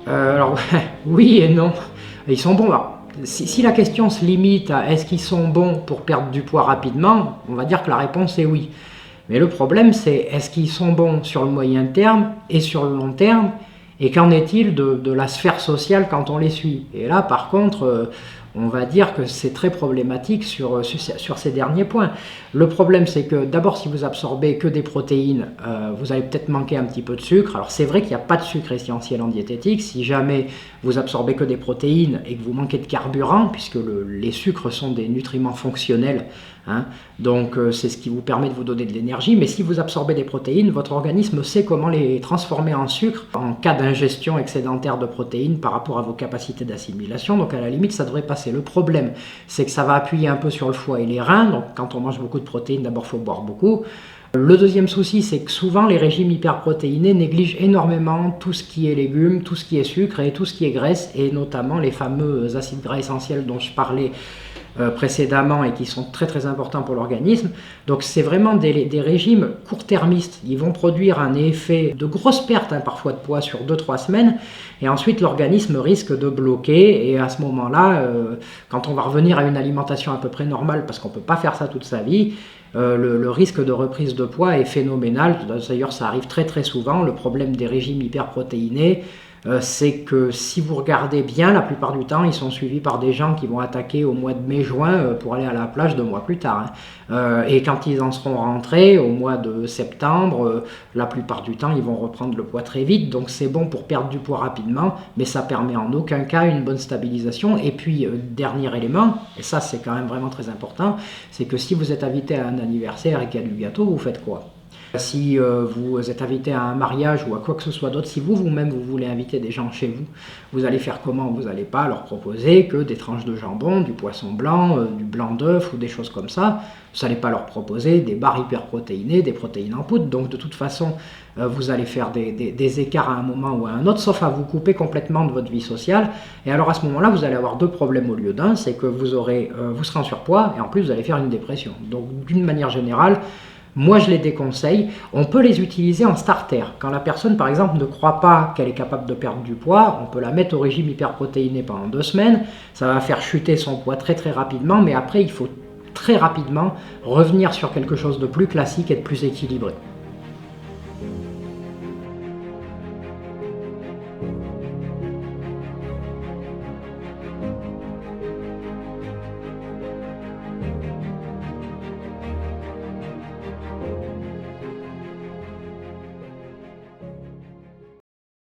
Alors oui et non. Ils sont bons. Alors, si la question se limite à est-ce qu'ils sont bons pour perdre du poids rapidement, on va dire que la réponse est oui. Mais le problème, c'est est-ce qu'ils sont bons sur le moyen terme et sur le long terme, et qu'en est-il de la sphère sociale quand on les suit? Et là, par contre, on va dire que c'est très problématique sur ces derniers points. Le problème, c'est que d'abord, si vous absorbez que des protéines, vous allez peut-être manquer un petit peu de sucre. Alors c'est vrai qu'il n'y a pas de sucre essentiel en diététique. Si jamais vous absorbez que des protéines et que vous manquez de carburant, puisque les sucres sont des nutriments fonctionnels, hein, donc c'est ce qui vous permet de vous donner de l'énergie. Mais si vous absorbez des protéines, votre organisme sait comment les transformer en sucre en cas d'ingestion excédentaire de protéines par rapport à vos capacités d'assimilation. Donc à la limite, ça devrait passer. Le problème, c'est que ça va appuyer un peu sur le foie et les reins. Donc quand on mange beaucoup de protéines, d'abord il faut boire beaucoup. Le deuxième souci, c'est que souvent les régimes hyperprotéinés négligent énormément tout ce qui est légumes, tout ce qui est sucre et tout ce qui est graisse, et notamment les fameux acides gras essentiels dont je parlais précédemment et qui sont très très importants pour l'organisme. Donc c'est vraiment des régimes court-termistes. Ils vont produire un effet de grosse perte, parfois de poids sur 2-3 semaines, et ensuite l'organisme risque de bloquer, et à ce moment-là, quand on va revenir à une alimentation à peu près normale, parce qu'on ne peut pas faire ça toute sa vie, le risque de reprise de poids est phénoménal. D'ailleurs, ça arrive très très souvent. Le problème des régimes hyperprotéinés, c'est que si vous regardez bien, la plupart du temps, ils sont suivis par des gens qui vont attaquer au mois de mai-juin pour aller à la plage 2 mois plus tard. Et quand ils en seront rentrés au mois de septembre, la plupart du temps, ils vont reprendre le poids très vite. Donc c'est bon pour perdre du poids rapidement, mais ça permet en aucun cas une bonne stabilisation. Et puis, dernier élément, et ça c'est quand même vraiment très important, c'est que si vous êtes invité à un anniversaire et qu'il y a du gâteau, vous faites quoi? Si vous êtes invité à un mariage ou à quoi que ce soit d'autre, si vous-même vous voulez inviter des gens chez vous, vous allez faire comment? Vous n'allez pas leur proposer que des tranches de jambon, du poisson blanc, du blanc d'œuf ou des choses comme ça. Vous n'allez pas leur proposer des barres hyperprotéinées, des protéines en poudre. Donc de toute façon, vous allez faire des écarts à un moment ou à un autre, sauf à vous couper complètement de votre vie sociale. Et alors à ce moment-là, vous allez avoir 2 problèmes au lieu d'un, c'est que vous serez en surpoids et en plus vous allez faire une dépression. Donc d'une manière générale, moi, je les déconseille. On peut les utiliser en starter. Quand la personne, par exemple, ne croit pas qu'elle est capable de perdre du poids, on peut la mettre au régime hyperprotéiné pendant 2 semaines. Ça va faire chuter son poids très très rapidement, mais après, il faut très rapidement revenir sur quelque chose de plus classique et de plus équilibré.